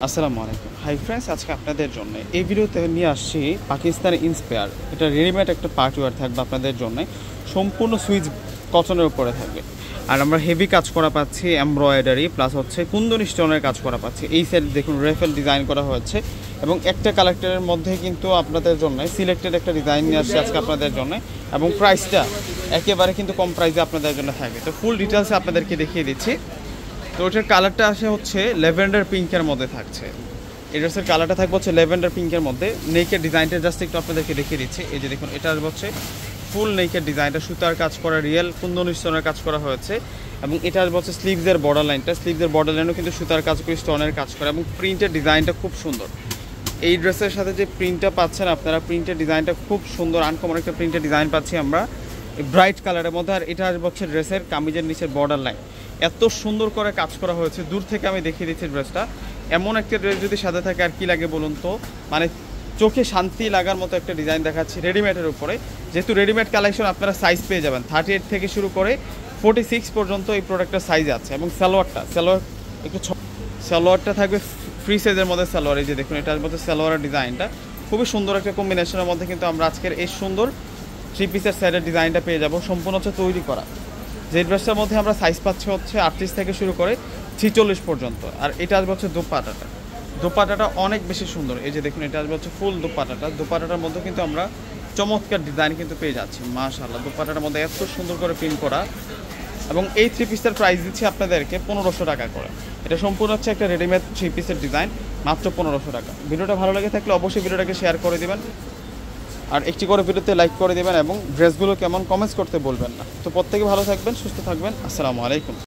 আসসালামু আলাইকুম। Hi friends, আজকে আপনাদের জন্য এই ভিডিওতে নিয়ে আসছি পাকিস্তানি ইন্সপায়ার। এটা রেডিমেড একটা পার্টওয়্যার থাকবে আপনাদের জন্য, সম্পূর্ণ সুইচ কটনের উপরে থাকবে। আর আমরা হেভি কাজ করা পাচ্ছি, এমব্রয়ডারি প্লাস হচ্ছে কুন্দনি স্টোনের কাজ করা পাচ্ছি। এই সাইড দেখুন রেফেল ডিজাইন করা হয়েছে এবং একটা কালেক্টরের মধ্যে কিন্তু আপনাদের জন্য সিলেক্টেড একটা ডিজাইন নিয়ে আসছে আজকে আপনাদের জন্য, এবং প্রাইসটা একেবারে কিন্তু কম প্রাইসে আপনাদের জন্য থাকবে। তো ফুল ডিটেলসে আপনাদেরকে দেখিয়ে দিচ্ছি। তো ওটার কালারটা আসে হচ্ছে ল্যাভেন্ডার পিঙ্কের মধ্যে থাকছে। এই ড্রেসের কালারটা থাকবে হচ্ছে ল্যাভেন্ডার পিঙ্কের মধ্যে। নেকের ডিজাইনটা জাস্ট একটু আপনাদেরকে দেখিয়ে দিচ্ছি। এই যে দেখুন, এটা হচ্ছে ফুল নেকের ডিজাইনটা সুতার কাজ করা, রিয়েল কুন্দন স্টোনের কাজ করা হয়েছে। এবং এটা হচ্ছে স্লিভসের বর্ডার লাইনটা, স্লিভসের বর্ডার লাইনও কিন্তু সুতার কাজ করে স্টোনের কাজ করা, এবং প্রিন্টের ডিজাইনটা খুব সুন্দর। এই ড্রেসের সাথে যে প্রিন্টটা পাচ্ছেন আপনারা, প্রিন্টের ডিজাইনটা খুব সুন্দর, আনকমন একটা প্রিন্টের ডিজাইন পাচ্ছি আমরা ব্রাইট কালারের মধ্যে। আর এটা হচ্ছে ড্রেসের কামিজের নিচের বর্ডার লাইন, এত সুন্দর করে কাজ করা হয়েছে। দূর থেকে আমি দেখিয়ে দিচ্ছি ড্রেসটা। এমন একটা ড্রেস যদি সাথে থাকে আর কি লাগে বলুন তো, মানে চোখে শান্তি লাগার মতো একটা ডিজাইন দেখাচ্ছি রেডিমেডের উপরে। যেহেতু রেডিমেড কালেকশন আপনারা সাইজ পেয়ে যাবেন 38 থেকে শুরু করে 46 পর্যন্ত এই প্রোডাক্টের সাইজ আছে। এবং সালোয়ার একটু সালোয়ারটা থাকবে ফ্রি সাইজের মধ্যে সালোয়ার। এই যে দেখুন, এটার মধ্যে সালোয়ারের ডিজাইনটা খুবই সুন্দর একটা কম্বিনেশনের মধ্যে কিন্তু আমরা আজকের এই সুন্দর 3 পিসের সাইডের ডিজাইনটা পেয়ে যাব, সম্পূর্ণ হচ্ছে তৈরি করা। যে ড্রেসটার মধ্যে আমরা সাইজ পাচ্ছি হচ্ছে 38 থেকে শুরু করে 46 পর্যন্ত। আর এটা আসবে হচ্ছে দোপাটাটা অনেক বেশি সুন্দর। এই যে দেখুন, এটা আসবে হচ্ছে ফুল দোপাটাটার মধ্যে কিন্তু আমরা চমৎকার ডিজাইন কিন্তু পেয়ে যাচ্ছি। মাশাআল্লাহ, দোপাটাটার মধ্যে এত সুন্দর করে প্রিন্ট করা। এবং এই 3 পিসের প্রাইস দিচ্ছি আপনাদেরকে 1500 টাকা করে। এটা সম্পূর্ণ হচ্ছে একটা রেডিমেড 3 পিসের ডিজাইন, মাত্র 1500 টাকা। ভিডিওটা ভালো লাগে থাকলে অবশ্যই ভিডিওটাকে শেয়ার করে দেবেন, আর একটি করে ভিডিওতে লাইক করে দেবেন, এবং ড্রেসগুলো কেমন কমেন্টস করতে বলবেন না। তো প্রত্যেকে ভালো থাকবেন, সুস্থ থাকবেন। আসসালামু আলাইকুম।